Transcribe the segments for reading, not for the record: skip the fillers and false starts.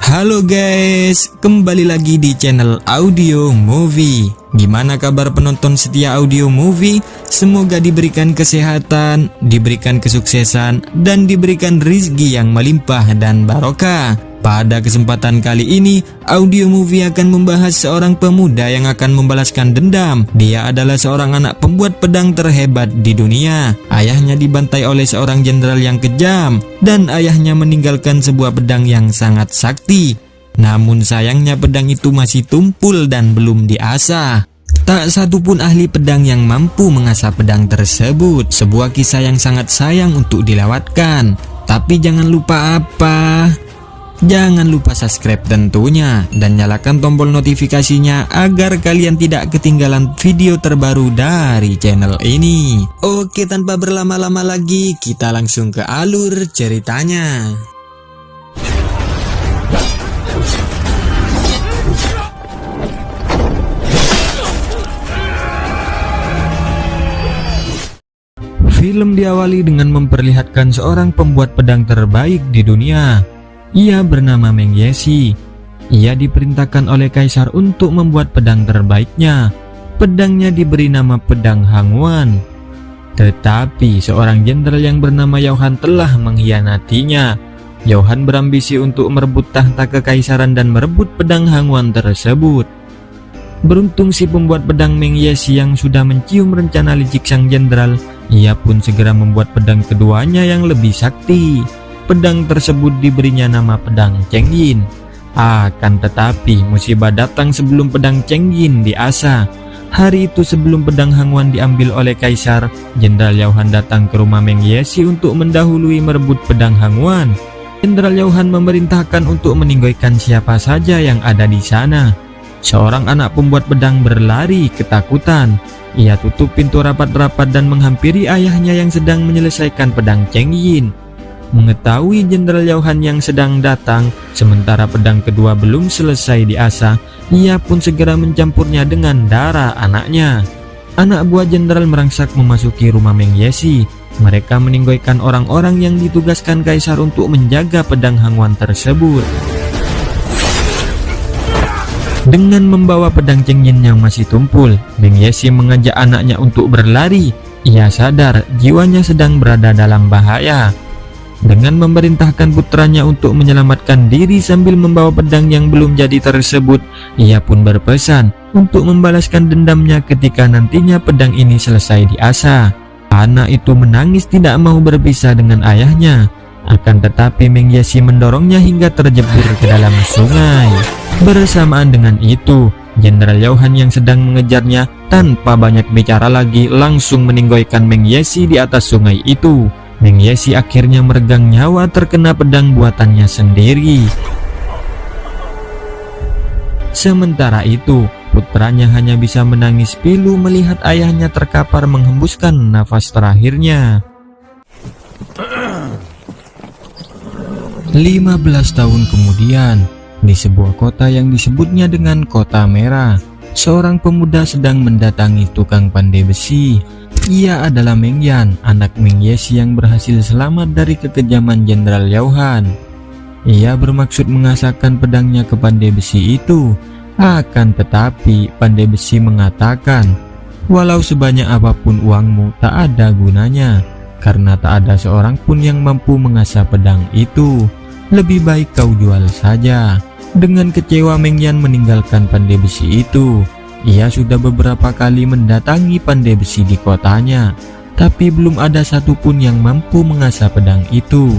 Halo guys, kembali lagi di channel Audio Movie. Gimana kabar penonton setia Audio Movie? Semoga diberikan kesehatan, diberikan kesuksesan, dan diberikan rezeki yang melimpah dan barokah. Pada kesempatan kali ini, Audio Movie akan membahas seorang pemuda yang akan membalaskan dendam. Dia adalah seorang anak pembuat pedang terhebat di dunia. Ayahnya dibantai oleh seorang jenderal yang kejam, dan ayahnya meninggalkan sebuah pedang yang sangat sakti. Namun sayangnya pedang itu masih tumpul dan belum diasah. Tak satupun ahli pedang yang mampu mengasah pedang tersebut. Sebuah kisah yang sangat sayang untuk dilewatkan. Tapi jangan lupa apa? Jangan lupa subscribe tentunya dan nyalakan tombol notifikasinya agar kalian tidak ketinggalan video terbaru dari channel ini. Oke, tanpa berlama-lama lagi kita langsung ke alur ceritanya. Film diawali dengan memperlihatkan seorang pembuat pedang terbaik di dunia. Ia bernama Meng Yesi. Ia diperintahkan oleh kaisar untuk membuat pedang terbaiknya. Pedangnya diberi nama pedang Hangwan. Tetapi seorang jenderal yang bernama Yauhan telah mengkhianatinya. Yauhan berambisi untuk merebut tahta kekaisaran dan merebut pedang Hangwan tersebut. Beruntung si pembuat pedang Meng Yesi yang sudah mencium rencana licik sang jenderal, ia pun segera membuat pedang keduanya yang lebih sakti. Pedang tersebut diberinya nama pedang Cheng Yin. Akan tetapi musibah datang sebelum pedang Cheng Yin diasah. Hari itu sebelum pedang Hangwan diambil oleh kaisar, Jenderal Yauhan datang ke rumah Meng Yesi untuk mendahului merebut pedang Hangwan. Jenderal Yauhan memerintahkan untuk meninggalkan siapa saja yang ada di sana. Seorang anak pembuat pedang berlari ketakutan. Ia tutup pintu rapat-rapat dan menghampiri ayahnya yang sedang menyelesaikan pedang Cheng Yin. Mengetahui Jenderal Yauhan yang sedang datang, sementara pedang kedua belum selesai diasah, ia pun segera mencampurnya dengan darah anaknya. Anak buah jenderal merangsak memasuki rumah Meng Yesi. Mereka meninggalkan orang-orang yang ditugaskan kaisar untuk menjaga pedang Hangwan tersebut. Dengan membawa pedang Cheng Yin yang masih tumpul, Meng Yesi mengajak anaknya untuk berlari. Ia sadar jiwanya sedang berada dalam bahaya. Dengan memerintahkan putranya untuk menyelamatkan diri sambil membawa pedang yang belum jadi tersebut, ia pun berpesan untuk membalaskan dendamnya ketika nantinya pedang ini selesai diasah. Anak itu menangis tidak mau berpisah dengan ayahnya. Akan tetapi Meng Yesi mendorongnya hingga terjebur ke dalam sungai. Bersamaan dengan itu, Jenderal Yauhan yang sedang mengejarnya tanpa banyak bicara lagi langsung meninggalkan Meng Yesi di atas sungai itu. Meng Yesi akhirnya meregang nyawa terkena pedang buatannya sendiri. Sementara itu, putranya hanya bisa menangis pilu melihat ayahnya terkapar menghembuskan nafas terakhirnya. 15 tahun kemudian, di sebuah kota yang disebutnya dengan Kota Merah, seorang pemuda sedang mendatangi tukang pandai besi. Ia adalah Meng Yan, anak Meng Yesi yang berhasil selamat dari kekejaman Jenderal Yauhan. Ia bermaksud mengasahkan pedangnya ke pandai besi itu. Akan tetapi pandai besi mengatakan, walau sebanyak apapun uangmu tak ada gunanya, karena tak ada seorang pun yang mampu mengasah pedang itu. Lebih baik kau jual saja. Dengan kecewa Meng Yan meninggalkan pandai besi itu. Ia sudah beberapa kali mendatangi pandai besi di kotanya, tapi belum ada satupun yang mampu mengasah pedang itu.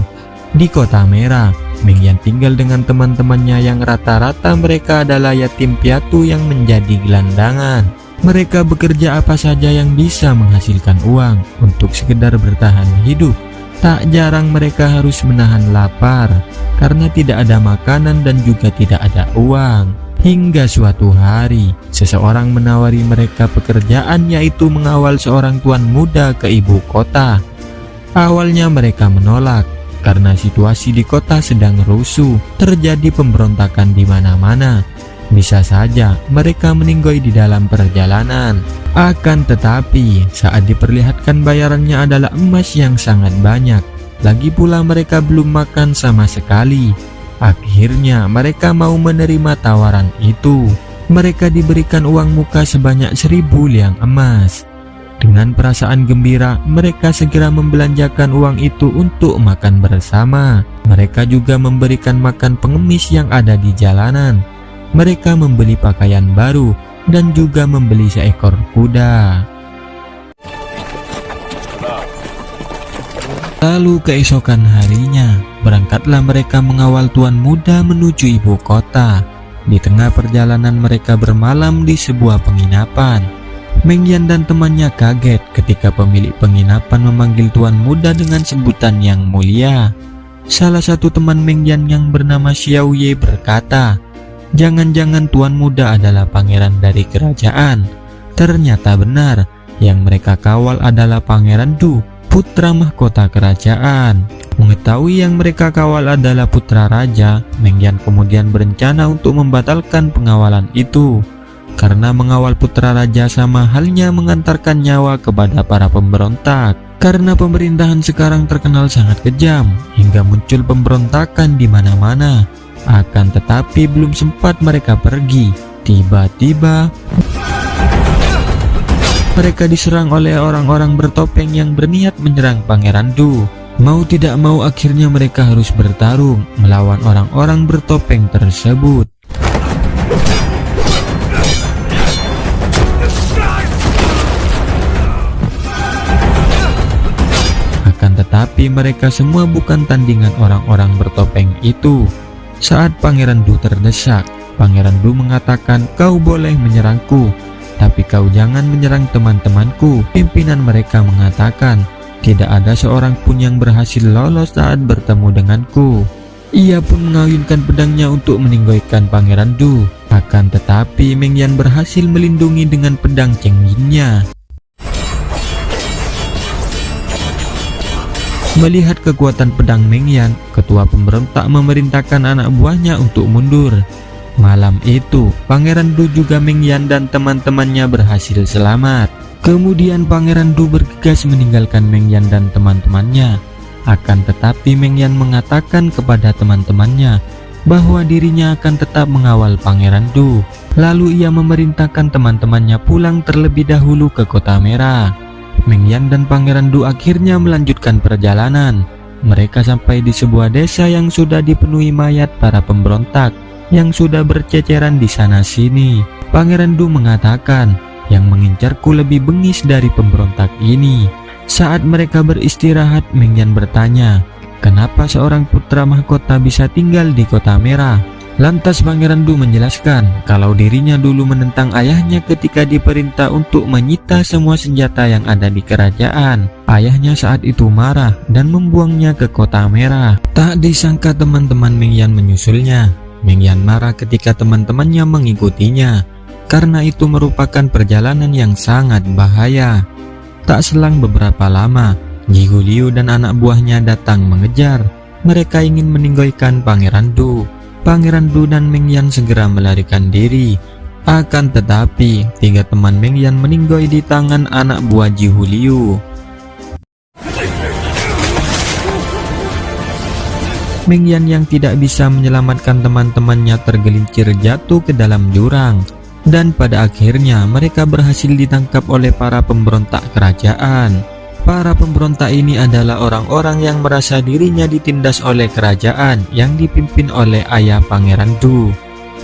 Di Kota Merah, Meng Yan tinggal dengan teman-temannya yang rata-rata mereka adalah yatim piatu yang menjadi gelandangan. Mereka bekerja apa saja yang bisa menghasilkan uang untuk sekedar bertahan hidup. Tak jarang mereka harus menahan lapar karena tidak ada makanan dan juga tidak ada uang. Hingga suatu hari, seseorang menawari mereka pekerjaan, yaitu mengawal seorang tuan muda ke ibu kota. Awalnya mereka menolak karena situasi di kota sedang rusuh, terjadi pemberontakan di mana-mana. Bisa saja mereka meninggoy di dalam perjalanan. Akan tetapi, saat diperlihatkan bayarannya adalah emas yang sangat banyak, lagi pula mereka belum makan sama sekali. Akhirnya mereka mau menerima tawaran itu. Mereka diberikan uang muka sebanyak 1000 liang emas. Dengan perasaan gembira, mereka segera membelanjakan uang itu untuk makan bersama. Mereka juga memberikan makan pengemis yang ada di jalanan. Mereka membeli pakaian baru dan juga membeli seekor kuda. Lalu keesokan harinya, berangkatlah mereka mengawal tuan muda menuju ibu kota. Di tengah perjalanan mereka bermalam di sebuah penginapan. Meng Yan dan temannya kaget ketika pemilik penginapan memanggil tuan muda dengan sebutan yang mulia. Salah satu teman Meng Yan yang bernama Xiao Ye berkata, "Jangan-jangan tuan muda adalah pangeran dari kerajaan." Ternyata benar, yang mereka kawal adalah Pangeran Du, putra mahkota kerajaan. Mengetahui yang mereka kawal adalah putra raja, Meng Yan kemudian berencana untuk membatalkan pengawalan itu. Karena mengawal putra raja sama halnya mengantarkan nyawa kepada para pemberontak. Karena pemerintahan sekarang terkenal sangat kejam, hingga muncul pemberontakan di mana-mana. Akan tetapi belum sempat mereka pergi, tiba-tiba mereka diserang oleh orang-orang bertopeng yang berniat menyerang Pangeran Du. Mau tidak mau akhirnya mereka harus bertarung melawan orang-orang bertopeng tersebut. Akan tetapi mereka semua bukan tandingan orang-orang bertopeng itu. Saat Pangeran Du terdesak, Pangeran Du mengatakan, "Kau boleh menyerangku, tapi kau jangan menyerang teman-temanku." Pimpinan mereka mengatakan, "Tidak ada seorang pun yang berhasil lolos saat bertemu denganku." Ia pun mengayunkan pedangnya untuk meninggoikan Pangeran Du. Akan tetapi Meng Yan berhasil melindungi dengan pedang cenggingnya. Melihat kekuatan pedang Meng Yan, ketua pemberontak memerintahkan anak buahnya untuk mundur. Malam itu, Pangeran Du juga Meng Yan dan teman-temannya berhasil selamat. Kemudian Pangeran Du bergegas meninggalkan Meng Yan dan teman-temannya. Akan tetapi Meng Yan mengatakan kepada teman-temannya bahwa dirinya akan tetap mengawal Pangeran Du. Lalu ia memerintahkan teman-temannya pulang terlebih dahulu ke Kota Merah. Meng Yan dan Pangeran Du akhirnya melanjutkan perjalanan. Mereka sampai di sebuah desa yang sudah dipenuhi mayat para pemberontak yang sudah berceceran di sana-sini. Pangeran Du mengatakan, "Yang mengincarku lebih bengis dari pemberontak ini." Saat mereka beristirahat, Meng Yan bertanya, "Kenapa seorang putra mahkota bisa tinggal di Kota Merah?" Lantas Pangeran Du menjelaskan kalau dirinya dulu menentang ayahnya ketika diperintah untuk menyita semua senjata yang ada di kerajaan. Ayahnya saat itu marah dan membuangnya ke Kota Merah. Tak disangka teman-teman Meng Yan menyusulnya. Meng Yan marah ketika teman-temannya mengikutinya, karena itu merupakan perjalanan yang sangat bahaya. Tak selang beberapa lama, Jihu Liu dan anak buahnya datang mengejar. Mereka ingin meninggoikan Pangeran Du. Pangeran Du dan Meng Yan segera melarikan diri. Akan tetapi, 3 teman Meng Yan meninggoy di tangan anak buah Jihu Liu. Meng Yan yang tidak bisa menyelamatkan teman-temannya tergelincir jatuh ke dalam jurang. Dan pada akhirnya mereka berhasil ditangkap oleh para pemberontak kerajaan. Para pemberontak ini adalah orang-orang yang merasa dirinya ditindas oleh kerajaan yang dipimpin oleh ayah Pangeran Du.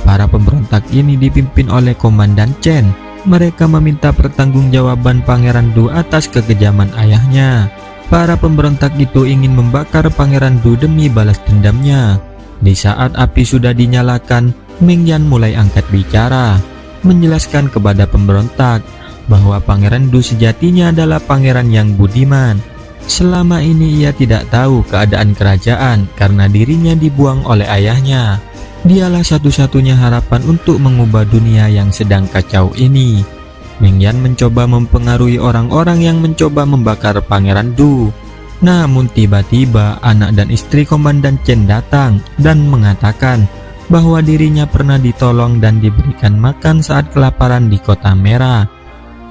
Para pemberontak ini dipimpin oleh Komandan Chen. Mereka meminta pertanggungjawaban Pangeran Du atas kekejaman ayahnya. Para pemberontak itu ingin membakar Pangeran Du demi balas dendamnya. Di saat api sudah dinyalakan, Meng Yan mulai angkat bicara, menjelaskan kepada pemberontak bahwa Pangeran Du sejatinya adalah pangeran yang budiman. Selama ini ia tidak tahu keadaan kerajaan karena dirinya dibuang oleh ayahnya. Dialah satu-satunya harapan untuk mengubah dunia yang sedang kacau ini. Meng Yan mencoba mempengaruhi orang-orang yang mencoba membakar Pangeran Du. Namun tiba-tiba anak dan istri Komandan Chen datang dan mengatakan bahwa dirinya pernah ditolong dan diberikan makan saat kelaparan di Kota Merah.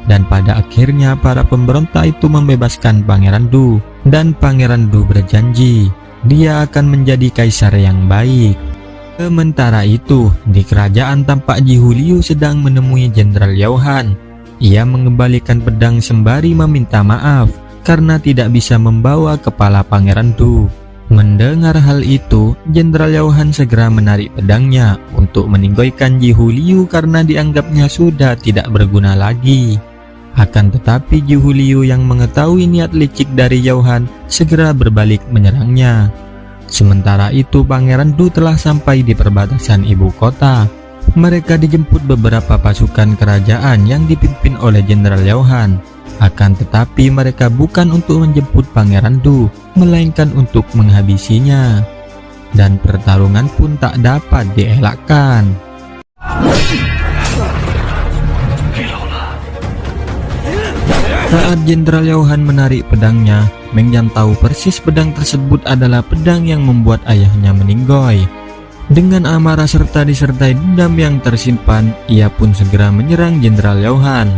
Dan pada akhirnya para pemberontak itu membebaskan Pangeran Du. Dan Pangeran Du berjanji dia akan menjadi kaisar yang baik. Sementara itu, di kerajaan tampak Jihu Liu sedang menemui Jenderal Yao Han. Ia mengembalikan pedang sembari meminta maaf karena tidak bisa membawa kepala Pangeran Du. Mendengar hal itu, Jenderal Yao Han segera menarik pedangnya untuk meninggoikan Jihu Liu karena dianggapnya sudah tidak berguna lagi. Akan tetapi Jihu Liu yang mengetahui niat licik dari Yao Han segera berbalik menyerangnya. Sementara itu Pangeran Du telah sampai di perbatasan ibu kota. Mereka dijemput beberapa pasukan kerajaan yang dipimpin oleh Jenderal Yao Han. Akan tetapi mereka bukan untuk menjemput Pangeran Du, melainkan untuk menghabisinya. Dan pertarungan pun tak dapat dielakkan. Saat Jenderal Yao Han menarik pedangnya, Meng Yan tahu persis pedang tersebut adalah pedang yang membuat ayahnya meninggoy. Dengan amarah serta disertai dendam yang tersimpan, ia pun segera menyerang Jenderal Yao Han.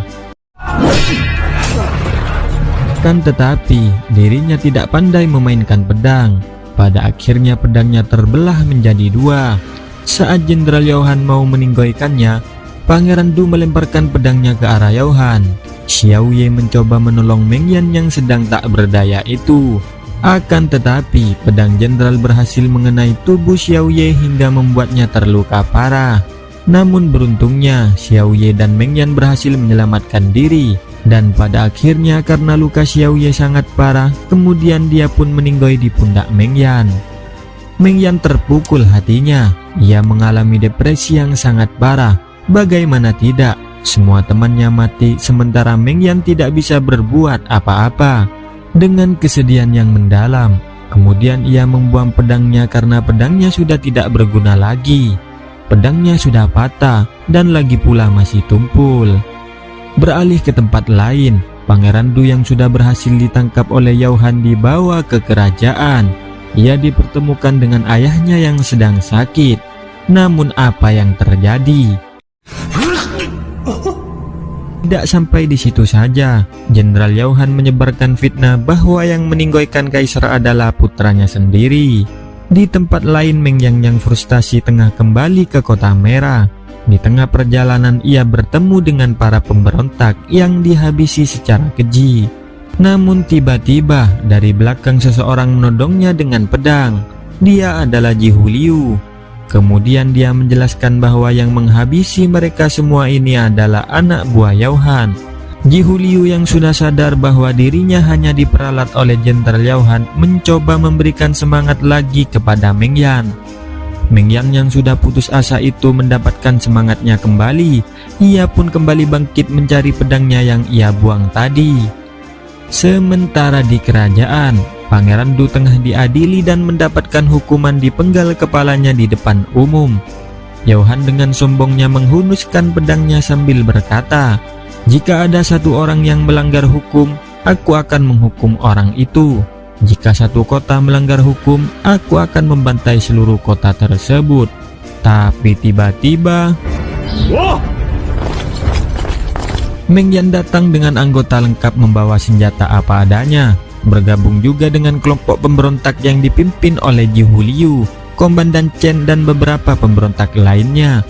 Kan tetapi, dirinya tidak pandai memainkan pedang. Pada akhirnya pedangnya terbelah menjadi dua. Saat Jenderal Yao Han mau meninggoikannya, Pangeran Du melemparkan pedangnya ke arah Yao Han. Xiao Ye mencoba menolong Meng Yan yang sedang tak berdaya itu. Akan tetapi, pedang jenderal berhasil mengenai tubuh Xiao Ye hingga membuatnya terluka parah. Namun beruntungnya, Xiao Ye dan Meng Yan berhasil menyelamatkan diri. Dan pada akhirnya karena luka Xiao Ye sangat parah, kemudian dia pun meninggoy di pundak Meng Yan. Meng Yan terpukul hatinya. Ia mengalami depresi yang sangat parah. Bagaimana tidak? Semua temannya mati, sementara Meng Yan tidak bisa berbuat apa-apa. Dengan kesedihan yang mendalam, kemudian ia membuang pedangnya karena pedangnya sudah tidak berguna lagi. Pedangnya sudah patah dan lagi pula masih tumpul. Beralih ke tempat lain, Pangeran Du yang sudah berhasil ditangkap oleh Yao Han dibawa ke kerajaan. Ia dipertemukan dengan ayahnya yang sedang sakit. Namun apa yang terjadi? Tidak sampai di situ saja, Jenderal Yao Han menyebarkan fitnah bahwa yang meninggoikan kaisar adalah putranya sendiri. Di tempat lain, Meng Yan yang frustasi tengah kembali ke Kota Merah. Di tengah perjalanan ia bertemu dengan para pemberontak yang dihabisi secara keji. Namun tiba-tiba dari belakang seseorang menodongnya dengan pedang. Dia adalah Jihu Liu. Kemudian dia menjelaskan bahwa yang menghabisi mereka semua ini adalah anak buah Yao Han. Jihu Liu yang sudah sadar bahwa dirinya hanya diperalat oleh Jenderal Yao Han mencoba memberikan semangat lagi kepada Meng Yan. Meng Yan yang sudah putus asa itu mendapatkan semangatnya kembali. Ia pun kembali bangkit mencari pedangnya yang ia buang tadi. Sementara di kerajaan, Pangeran Du tengah diadili dan mendapatkan hukuman dipenggal kepalanya di depan umum. Yao Han dengan sombongnya menghunuskan pedangnya sambil berkata, "Jika ada satu orang yang melanggar hukum, aku akan menghukum orang itu. Jika satu kota melanggar hukum, aku akan membantai seluruh kota tersebut." Tapi tiba-tiba Meng Yan datang dengan anggota lengkap membawa senjata apa adanya, bergabung juga dengan kelompok pemberontak yang dipimpin oleh Jihu Liu, Komandan Chen dan beberapa pemberontak lainnya.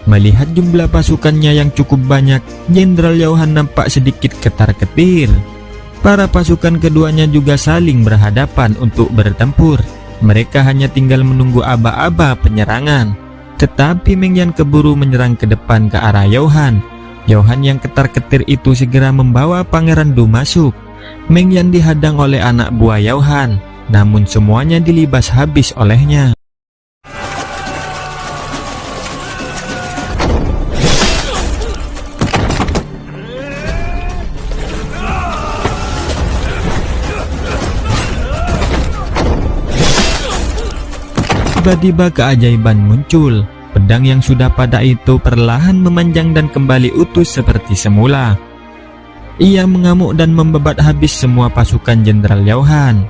Melihat jumlah pasukannya yang cukup banyak, Jenderal Yao Han nampak sedikit ketar-ketir. Para pasukan keduanya juga saling berhadapan untuk bertempur. Mereka hanya tinggal menunggu aba-aba penyerangan. Tetapi Meng Yan keburu menyerang ke depan ke arah Yao Han. Yao Han yang ketar-ketir itu segera membawa Pangeran Du masuk. Meng Yan dihadang oleh anak buah Yao Han, namun semuanya dilibas habis olehnya. Tiba-tiba keajaiban muncul. Pedang yang sudah pada itu perlahan memanjang dan kembali utuh seperti semula. Ia mengamuk dan membabat habis semua pasukan Jenderal Yao Han.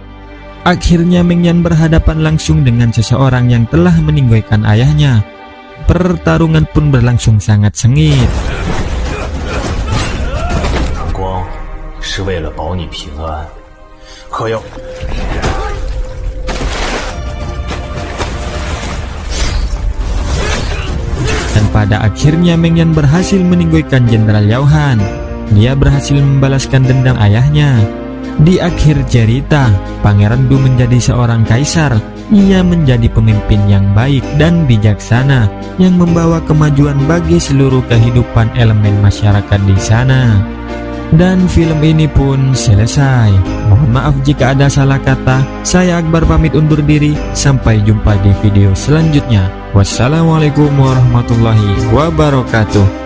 Akhirnya Meng Yan berhadapan langsung dengan seseorang yang telah meninggoikan ayahnya. Pertarungan pun berlangsung sangat sengit. Pada akhirnya Meng Yan berhasil meninggalkan Jenderal Yao Han. Dia berhasil membalaskan dendam ayahnya. Di akhir cerita, Pangeran Du menjadi seorang kaisar. Ia menjadi pemimpin yang baik dan bijaksana yang membawa kemajuan bagi seluruh kehidupan elemen masyarakat di sana. Dan film ini pun selesai. Mohon maaf jika ada salah kata. Saya Akbar pamit undur diri. Sampai jumpa di video selanjutnya. Wassalamualaikum warahmatullahi wabarakatuh.